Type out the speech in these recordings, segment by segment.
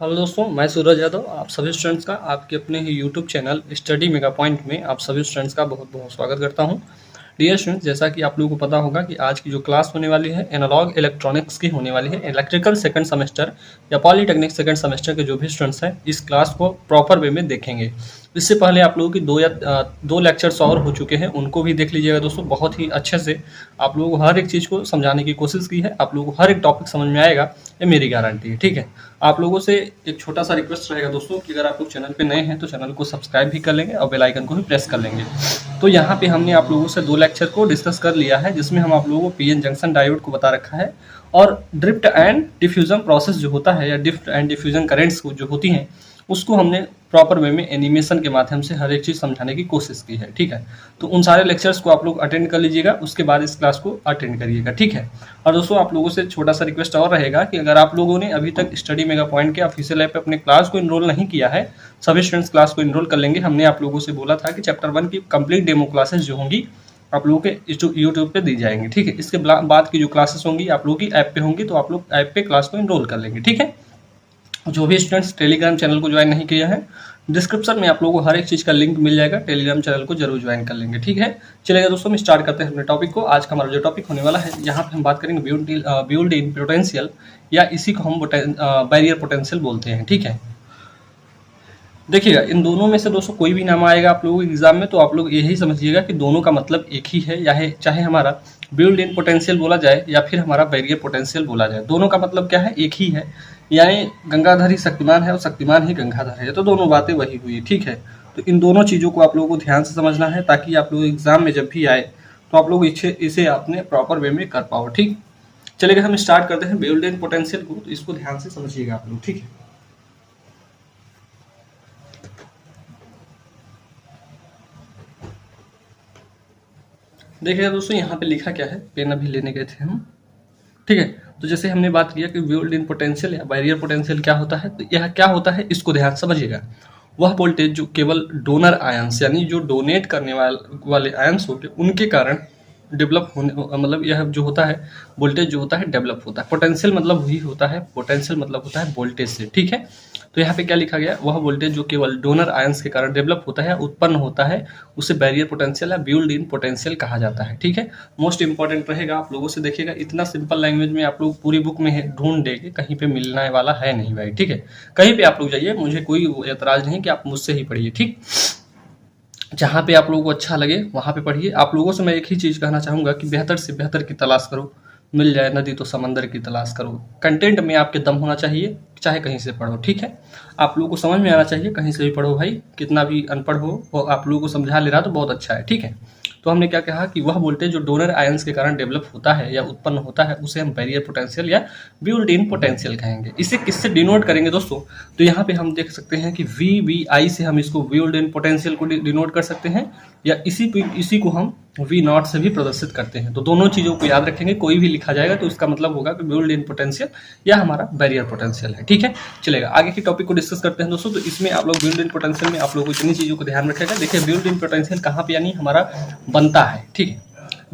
Hello दोस्तों, मैं सूरज यादव आप सभी स्टूडेंट्स का आपके अपने ही YouTube channel Study Mega Point में आप सभी स्टूडेंट्स का बहुत बहुत स्वागत करता हूं। डियर स्टूडेंट्स, जैसा कि आप लोगों को पता होगा कि आज की जो क्लास होने वाली है एनालॉग इलेक्ट्रॉनिक्स की होने वाली है। इलेक्ट्रिकल सेकंड सेमेस्टर या पॉलीटेक्निक सेकंड सेमेस्टर के जो भी स्टूडेंट्स हैं इस क्लास को प्रॉपर वे में देखेंगे। इससे पहले आप लोगों की दो लेक्चर्स और हो चुके हैं, उनको भी देख लीजिएगा दोस्तों। बहुत ही अच्छे से आप लोगों को हर एक चीज़ को समझाने की कोशिश की है, आप लोगों को हर एक टॉपिक समझ में आएगा, ये मेरी गारंटी है। ठीक है, आप लोगों से एक छोटा सा रिक्वेस्ट रहेगा दोस्तों कि अगर आप लोग चैनल पे नए हैं तो चैनल को सब्सक्राइब भी कर लेंगे और बेल आइकन को भी प्रेस कर लेंगे। तो यहाँ पे हमने आप लोगों से दो लेक्चर को डिस्कस कर लिया है, जिसमें हम आप लोगों को पीएन जंक्शन डायोड को बता रखा है और ड्रिफ्ट एंड डिफ्यूजन प्रोसेस जो होता है या ड्रिफ्ट एंड डिफ्यूजन करेंट्स जो होती हैं उसको हमने प्रॉपर वे में एनिमेशन के माध्यम से हर एक चीज़ समझाने की कोशिश की है। ठीक है, तो उन सारे लेक्चर्स को आप लोग अटेंड कर लीजिएगा, उसके बाद इस क्लास को अटेंड करिएगा। ठीक है, और दोस्तों आप लोगों से छोटा सा रिक्वेस्ट और रहेगा कि अगर आप लोगों ने अभी तक स्टडी मेगा पॉइंट के ऑफिशियल ऐप पे अपने क्लास को इनरोल नहीं किया है, सभी स्टूडेंट्स क्लास को इनरोल कर लेंगे। हमने आप लोगों से बोला था कि चैप्टर 1 की कंप्लीट डेमो क्लासेस जो होंगी आप लोगों के यूट्यूब पे दी जाएंगी। ठीक है, इसके बाद की जो क्लासेस होंगी आप लोगों की ऐप पे होंगी, तो आप लोग ऐप पे क्लास को इनरोल कर लेंगे। ठीक है, जो भी स्टूडेंट्स टेलीग्राम चैनल को ज्वाइन नहीं किया है, डिस्क्रिप्शन में आप लोगों को हर एक चीज़ का लिंक मिल जाएगा, टेलीग्राम चैनल को जरूर ज्वाइन कर लेंगे। ठीक है, चलेगा दोस्तों, हम स्टार्ट करते हैं अपने टॉपिक को। आज का हमारा जो टॉपिक होने वाला है, यहाँ पे हम बात करेंगे बिल्ड इन पोटेंशियल, या इसी को हम बैरियर पोटेंशियल बोलते हैं। ठीक है, देखिएगा इन दोनों में से दोस्तों कोई भी नाम आएगा आप लोगों के एग्जाम में तो आप लोग यही समझिएगा कि दोनों का मतलब एक ही है, या चाहे हमारा बिल्ड इन पोटेंशियल बोला जाए या फिर हमारा बैरियर पोटेंशियल बोला जाए, दोनों का मतलब क्या है, एक ही है। यानी गंगाधर ही शक्तिमान है और शक्तिमान ही गंगाधर है, तो दोनों बातें वही हुई। ठीक है, तो इन दोनों चीज़ों को आप लोगों को ध्यान से समझना है ताकि आप लोग एग्जाम में जब भी आए तो आप लोग इसे अपने प्रॉपर वे में कर पाओ। ठीक, चलेगा हम स्टार्ट करते हैं बिल्ड इन पोटेंशियल को, तो इसको ध्यान से समझिएगा आप लोग। ठीक है, देखिएगा दोस्तों यहाँ पे लिखा क्या है, पेन अभी लेने गए थे हम। ठीक है, तो जैसे हमने बात किया कि बिल्ड इन पोटेंशियल या बैरियर पोटेंशियल क्या होता है, तो यह क्या होता है इसको ध्यान समझिएगा। वह वोल्टेज जो केवल डोनर आयंस यानी जो डोनेट करने वाले आयंस होते उनके कारण डेवलप होने, मतलब यह जो होता है वोल्टेज जो होता है डेवलप होता है। पोटेंशियल मतलब वही होता है, पोटेंशियल मतलब होता है वोल्टेज से। ठीक है, तो यहाँ पे क्या लिखा गया, वह वोल्टेज जो केवल डोनर आयंस के कारण डेवलप होता है, उत्पन्न होता है, उसे बैरियर पोटेंशियल या बिल्ड इन पोटेंशियल कहा जाता है। ठीक है, मोस्ट इंपॉर्टेंट रहेगा आप लोगों से। देखिएगा इतना सिंपल लैंग्वेज में आप लोग पूरी बुक में ढूंढ देंगे, कहीं पे मिलने वाला है नहीं भाई। ठीक है, कहीं पे आप लोग जाइए, मुझे कोई एतराज नहीं कि आप मुझसे ही पढ़िए। ठीक, जहाँ पे आप लोगों को अच्छा लगे वहाँ पे पढ़िए। आप लोगों से मैं एक ही चीज़ कहना चाहूँगा कि बेहतर से बेहतर की तलाश करो, मिल जाए नदी तो समंदर की तलाश करो। कंटेंट में आपके दम होना चाहिए, चाहे कहीं से पढ़ो। ठीक है, आप लोगों को समझ में आना चाहिए, कहीं से भी पढ़ो भाई, कितना भी अनपढ़ हो वो आप लोगों को समझा ले रहा तो बहुत अच्छा है। ठीक है, तो हमने क्या कहा कि वह वोल्टेज जो डोनर आयंस के कारण डेवलप होता है या उत्पन्न होता है उसे हम बैरियर पोटेंशियल या बिल्ड इन पोटेंशियल कहेंगे। इसे किससे डिनोट करेंगे दोस्तों, तो यहाँ पे हम देख सकते हैं कि VBI से हम इसको बिल्ड इन पोटेंशियल को डिनोट कर सकते हैं, या इसी को हम V0 से भी प्रदर्शित करते हैं। तो दोनों चीज़ों को याद रखेंगे, कोई भी लिखा जाएगा तो इसका मतलब होगा कि बिल्ड इन पोटेंशियल या हमारा बैरियर पोटेंशियल है। ठीक है, चलेगा आगे की टॉपिक को डिस्कस करते हैं दोस्तों। तो इसमें आप लोग बिल्ड इन पोटेंशियल में आप लोगों को इतनी चीज़ों को ध्यान रखेगा। देखिए बिल्ड इन पोटेंशियल कहाँ पे यानी हमारा बनता है। ठीक है,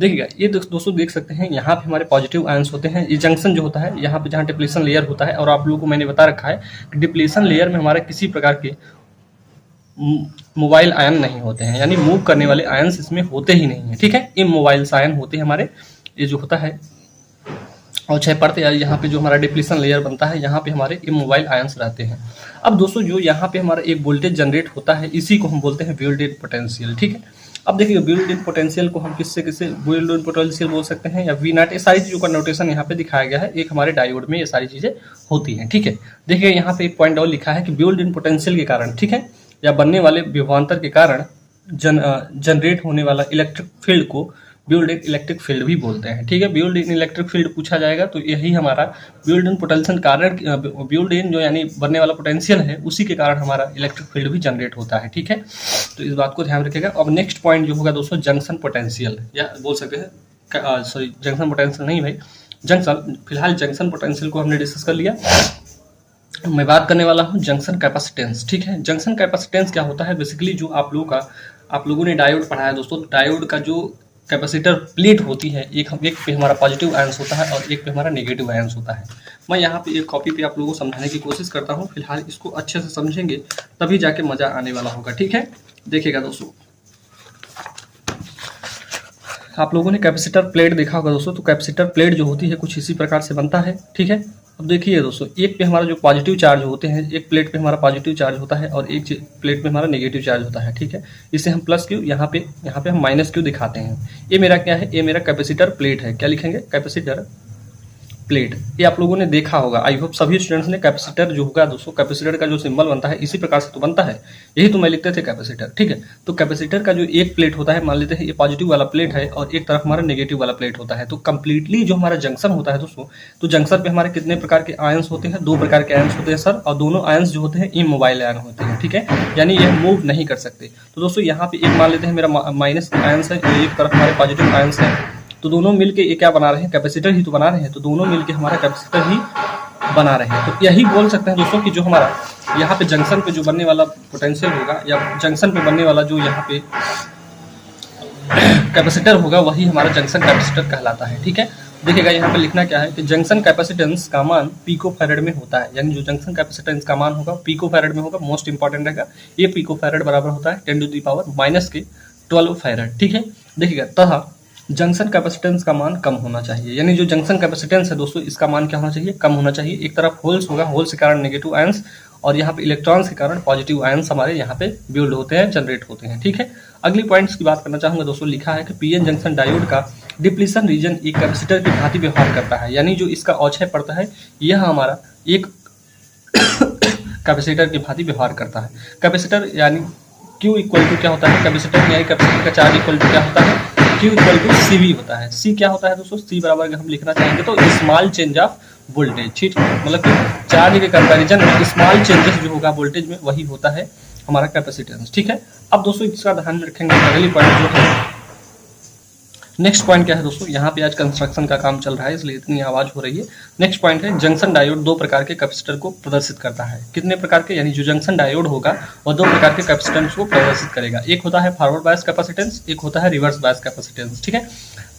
देखिएगा ये दोस्तों देख सकते हैं यहाँ पे हमारे पॉजिटिव आयंस होते हैं। ये जंक्शन जो होता है यहाँ पे जहाँ डिप्लीशन लेयर होता है, और आप लोगों को मैंने बता रखा है कि डिप्लीशन लेयर में हमारे किसी प्रकार के मोबाइल आयन नहीं होते हैं, यानी मूव करने वाले आयंस इसमें होते ही नहीं है। ठीक है, इमोबाइल आयन होते हैं हमारे, ये जो होता है और 6 परत या यहाँ पे जो हमारा डिप्लीशन लेयर बनता है यहाँ पे हमारे इमोबाइल आयंस रहते हैं। अब दोस्तों जो यहाँ पे हमारा एक वोल्टेज जनरेट होता है इसी को हम बोलते हैं बिल्ड इन पोटेंशियल। ठीक है, अब देखिए बिल्ड इन पोटेंशियल को हम किससे बिल्ड इन पोटेंशियल बोल सकते हैं या V0, ये सारी चीज़ों का नोटेशन यहाँ पे दिखाया गया है। एक हमारे डायोड में ये सारी चीज़ें होती हैं। ठीक है, देखिए यहाँ पे एक पॉइंट और लिखा है कि बिल्ड इन पोटेंशियल के कारण, ठीक है, या बनने वाले विभवांतर के कारण जनरेट होने वाला इलेक्ट्रिक फील्ड को बिल्ड इन इलेक्ट्रिक फील्ड भी बोलते हैं। ठीक है, बिल्ड इन इलेक्ट्रिक फील्ड पूछा जाएगा तो यही हमारा बिल्ड इन पोटेंशियल कारण, बिल्ड इन जो यानी बनने वाला पोटेंशियल है उसी के कारण हमारा इलेक्ट्रिक फील्ड भी जनरेट होता है। ठीक है, तो इस बात को ध्यान रखिएगा। अब नेक्स्ट पॉइंट जो होगा दोस्तों जंक्शन पोटेंशियल, या बोल सकते हैं सॉरी जंक्शन पोटेंशियल नहीं भाई, जंक्शन, फिलहाल जंक्शन पोटेंशियल को हमने डिस्कस कर लिया। मैं बात करने वाला हूँ जंक्शन कैपेसिटेंस। ठीक है, जंक्शन कैपेसिटेंस क्या होता है, बेसिकली जो आप लोगों ने डायोड पढ़ा है दोस्तों, डायोड का जो कैपेसिटर प्लेट होती है, एक पे हमारा पॉजिटिव आयंस होता है और एक पे हमारा नेगेटिव आयंस होता है। मैं यहाँ पे एक कॉपी पे आप लोगों को समझाने की कोशिश करता हूँ। फिलहाल इसको अच्छे से समझेंगे तभी जाके मज़ा आने वाला होगा, ठीक है। देखिएगा दोस्तों, आप लोगों ने कैपेसिटर प्लेट देखा होगा दोस्तों। तो कैपेसिटर प्लेट जो होती है कुछ इसी प्रकार से बनता है, ठीक है। अब देखिए दोस्तों, एक पे हमारा जो पॉजिटिव चार्ज होते हैं, एक प्लेट पे हमारा पॉजिटिव चार्ज होता है और एक प्लेट पे हमारा नेगेटिव चार्ज होता है, ठीक है। इसे हम प्लस क्यू, यहाँ पे हम माइनस क्यू दिखाते हैं। ये मेरा क्या है, ये मेरा कैपेसिटर प्लेट है। क्या लिखेंगे, कैपेसिटर प्लेट। ये आप लोगों ने देखा होगा, आई होप सभी स्टूडेंट्स ने। कैपेसिटर जो होगा दोस्तों, कैपेसिटर का जो सिंबल बनता है इसी प्रकार से तो बनता है, यही तो मैं लिखते थे कैपेसिटर, ठीक है। तो कैपेसिटर का जो एक प्लेट होता है, मान लेते हैं ये पॉजिटिव वाला प्लेट है और एक तरफ हमारा नेगेटिव वाला प्लेट होता है। तो कंप्लीटली जो हमारा जंक्शन होता है दोस्तों, तो जंक्शन पे हमारे कितने प्रकार के आयंस होते हैं, 2 प्रकार के आयंस होते हैं सर। और दोनों आयंस जो होते हैं इमोबाइल आयन होते हैं, ठीक है, यानी ये मूव नहीं कर सकते। तो दोस्तों यहाँ पे एक मान लेते हैं मेरा माइनस आयंस है, एक तरफ हमारे पॉजिटिव आयंस है। तो दोनों मिलके ये क्या बना रहे हैं, कैपेसिटर ही तो बना रहे हैं। तो दोनों मिलके हमारा कैपेसिटर ही बना रहे हैं। तो यही बोल सकते हैं दोस्तों कि जो हमारा यहाँ पे जंक्शन पे जो बनने वाला पोटेंशियल होगा या जंक्शन पे बनने वाला जो यहाँ पे कैपेसिटर होगा, वही हमारा जंक्शन कैपेसिटर कहलाता है, ठीक है। देखिएगा यहाँ पे लिखना क्या है कि जंक्शन कैपेसिटेंस का मान पिकोफैरेड में होता है, यानी जो जंक्शन कैपेसिटेंस का मान होगा पिकोफैरेड में होगा। मोस्ट इंपॉर्टेंट रहेगा, ये पिकोफैरेड बराबर होता है 10⁻⁻12 फैरेड, ठीक है। देखिएगा, तथा जंक्शन कैपेसिटेंस का मान कम होना चाहिए, यानी जो जंक्शन कैपेसिटेंस है दोस्तों, इसका मान क्या होना चाहिए, कम होना चाहिए। एक तरफ होल्स होगा, होल्स के कारण नेगेटिव आयंस और यहाँ पे इलेक्ट्रॉन्स के कारण पॉजिटिव आयंस हमारे यहाँ पे बिल्ड होते हैं, जनरेट होते हैं, ठीक है। अगली पॉइंट्स की बात करना चाहूंगा दोस्तों। लिखा है कि पीएन जंक्शन डायोड का डिप्लीशन रीजन एक कैपेसिटर की भांति व्यवहार करता है, यानी जो इसका औचय पड़ता है यह हमारा एक कैपेसिटर की भांति व्यवहार करता है। कैपेसिटर यानी Q इक्वल टू क्या होता है, कैपेसिटर यानी कैपेसिटर का चार्ज इक्वल टू क्या होता है, Q इक्वल टू CV होता है। C क्या होता है दोस्तों, C बराबर अगर हम लिखना चाहेंगे तो स्मॉल चेंज ऑफ वोल्टेज, ठीक, मतलब कि चार्ज के कंपैरिजन में स्मॉल चेंजेस जो होगा वोल्टेज में, वही होता है हमारा कैपेसिटेंस, ठीक है। अब दोस्तों इसका ध्यान में रखेंगे। अगली पॉइंट जो है, नेक्स्ट पॉइंट क्या है दोस्तों, यहाँ पे आज कंस्ट्रक्शन का काम चल रहा है इसलिए इतनी आवाज हो रही है। नेक्स्ट पॉइंट है, जंक्शन डायोड 2 प्रकार के कैपेसिटर को प्रदर्शित करता है। कितने प्रकार के, यानी जो जंक्शन डायोड होगा वह 2 प्रकार के कैपेसिटेंस को प्रदर्शित करेगा। एक होता है फॉरवर्ड बायस कैपेसिटेंस, एक होता है रिवर्स बायस कैपेसिटेंस, ठीक है।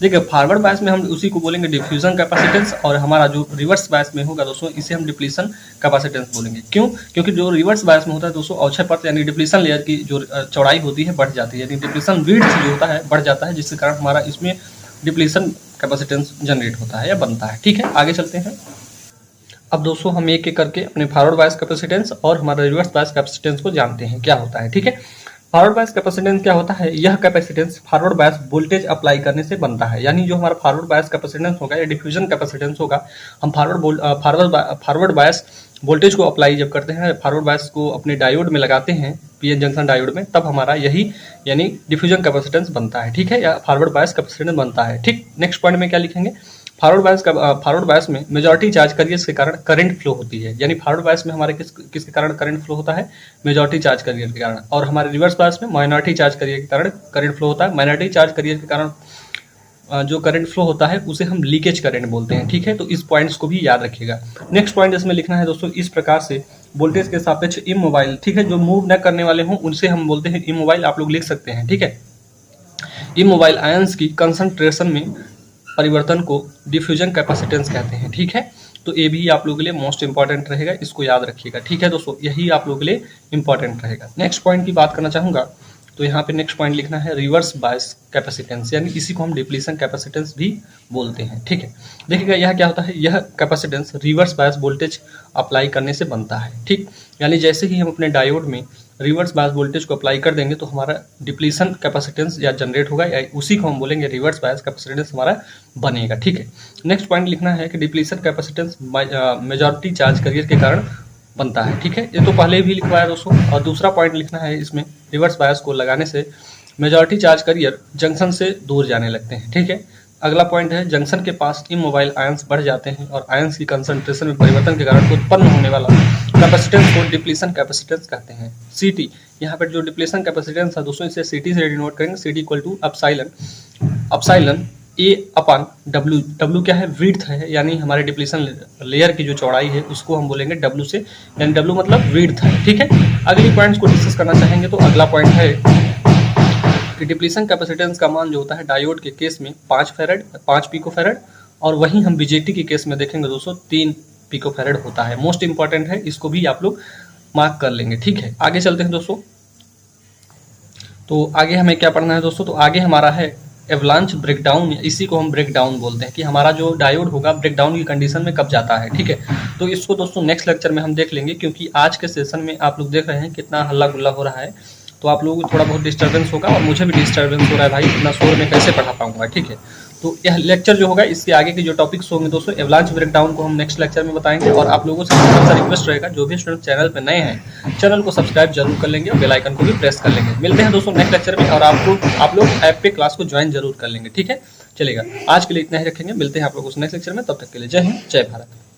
देखिए, फॉरवर्ड बायस में हम उसी को बोलेंगे डिफ्यूजन कैपेसिटेंस और हमारा जो रिवर्स बायस में होगा दोस्तों, इसे हम डिप्लीशन कैपेसिटेंस बोलेंगे। क्यों, क्योंकि जो रिवर्स बायस में होता है दोस्तों, औचय पथ यानी डिप्लीशन लेयर की जो चौड़ाई होती है बढ़ जाती है, यानी डिप्लीशन विड्थ जो होता है बढ़ जाता है, जिसके कारण हमारा इसमें डिप्लीशन कैपेसिटेंस जनरेट होता है या बनता है, ठीक है। आगे चलते हैं। अब दोस्तों हम एक एक करके अपने फॉरवर्ड बायस कैपेसिटेंस और हमारा रिवर्स बायस कैपेसिटेंस को जानते हैं क्या होता है, ठीक है। फॉरवर्ड बायस कैपेसिटेंस क्या होता है, यह capacitance forward bias voltage apply करने से बनता है, यानी जो हमारा फॉरवर्ड बायस कैपेसिटेंस होगा या डिफ्यूजन कैपेसिटेंस होगा, हम फॉरवर्ड बायस वोल्टेज को अप्लाई जब करते हैं, फॉरवर्ड बायस को अपने डायोड में लगाते हैं, पीएन जंक्शन डायोड में, तब हमारा यही यानी डिफ्यूजन कैपेसिटेंस बनता है, ठीक है, या फॉरवर्ड बायस कैपेसिटेंस बनता है, ठीक। नेक्स्ट पॉइंट में क्या लिखेंगे, फॉरवर्ड बायस में मेजॉरिटी चार्ज कैरियर्स के कारण करंट फ्लो होती है, यानी फॉरवर्ड बायस में हमारे किसके कारण करंट फ्लो होता है, मेजॉरिटी चार्ज कैरियर के कारण, और हमारे रिवर्स बायस में माइनॉरिटी चार्ज कैरियर के कारण करंट फ्लो होता है। माइनॉरिटी चार्ज कैरियर के कारण जो करंट फ्लो होता है उसे हम लीकेज करंट बोलते हैं, ठीक है। तो इस पॉइंट्स को भी याद रखिएगा। नेक्स्ट पॉइंट इसमें लिखना है दोस्तों, इस प्रकार से वोल्टेज के सापेक्ष इमोबाइल, ठीक है, जो मूव न करने वाले हों उनसे हम बोलते हैं इमोबाइल, आप लोग लिख सकते हैं, ठीक है। इमोबाइल आयंस की कंसंट्रेशन में परिवर्तन को डिफ्यूजन कैपेसिटेंस कहते हैं, ठीक है। तो ये भी आप लोगों के लिए मोस्ट इंपॉर्टेंट रहेगा, इसको याद रखिएगा, ठीक है दोस्तों, यही आप लोगों के लिए इंपॉर्टेंट रहेगा। नेक्स्ट पॉइंट की बात करना चाहूंगा, तो यहाँ पे नेक्स्ट पॉइंट लिखना है रिवर्स बायस कैपेसिटेंस, यानी इसी को हम डिप्लीशन कैपेसिटेंस भी बोलते हैं, ठीक है। देखिएगा यह क्या होता है, यह capacitance reverse bias voltage apply करने से बनता है, ठीक, यानी जैसे ही हम अपने डायोड में रिवर्स बायस वोल्टेज को अप्लाई कर देंगे तो हमारा डिप्लीशन कैपेसिटेंस या जनरेट होगा, या उसी को हम बोलेंगे रिवर्स बायस कैपेसिटेंस हमारा बनेगा, ठीक है। नेक्स्ट पॉइंट लिखना है कि depletion capacitance majority charge carrier के कारण बनता है, ठीक है, ये तो पहले भी लिखवाया दोस्तों। और दूसरा पॉइंट लिखना है इसमें, रिवर्स बायस को लगाने से मेजॉरिटी चार्ज कैरियर जंक्शन से दूर जाने लगते हैं, ठीक है। अगला पॉइंट है, जंक्शन के पास इमोबाइल आयंस बढ़ जाते हैं और आयंस की कंसंट्रेशन में परिवर्तन के कारण उत्पन्न होने वाला कैपेसिटेंस को डिप्लीशन कैपेसिटेंस कहते हैं। CT, यहाँ पर जो डिप्लीशन कैपेसिटेंस है दोस्तों, इसे CT से डिनोट करेंगे। CT equal to epsilon A upon W। W क्या है, विड्थ है, यानी हमारे डिप्लीशन लेयर की जो चौड़ाई है उसको हम बोलेंगे W से, यानी W मतलब विड्थ है, ठीक है। अगली पॉइंट्स को डिस्कस करना चाहेंगे तो अगला पॉइंट है कि डिप्लीशन कैपेसिटेंस का मान जो होता है डायोड के केस में 5 पिकोफैरड, और वहीं हम बीजेटी के केस में देखेंगे दोस्तों 3 पिकोफैरड होता है। मोस्ट इंपॉर्टेंट है, इसको भी आप लोग मार्क कर लेंगे। ठीक है, आगे चलते हैं दोस्तों। तो आगे हमें क्या पढ़ना है दोस्तों, तो आगे हमारा है एवलांच ब्रेकडाउन, इसी को हम ब्रेकडाउन बोलते हैं कि हमारा जो डायोड होगा ब्रेकडाउन की कंडीशन में कब जाता है। ठीक है, तो इसको दोस्तों नेक्स्ट लेक्चर में हम देख लेंगे, क्योंकि आज के सेशन में आप लोग देख रहे हैं कितना हल्ला गुल्ला हो रहा है, तो आप लोगों को थोड़ा बहुत डिस्टर्बेंस होगा और मुझे भी डिस्टर्बेंस हो रहा है भाई, इतना शोर में कैसे पढ़ा पाऊंगा। ठीक है, तो यह लेक्चर जो होगा इसके आगे के जो टॉपिक्स होंगे दोस्तों एवलांच ब्रेकडाउन को हम नेक्स्ट लेक्चर में बताएंगे। और आप लोगों से छोटा सा रिक्वेस्ट रहेगा, जो भी स्टूडेंट चैनल पे नए हैं चैनल को सब्सक्राइब जरूर कर लेंगे और बेल आइकन को भी प्रेस कर लेंगे। मिलते हैं दोस्तों नेक्स्ट लेक्चर में, और आप लोग ऐप पे क्लास को ज्वाइन जरूर कर लेंगे। ठीक है, चलेगा, आज के लिए इतना ही रखेंगे, मिलते हैं आप लोगों से नेक्स्ट लेक्चर में, तब तक के लिए जय हिंद जय भारत।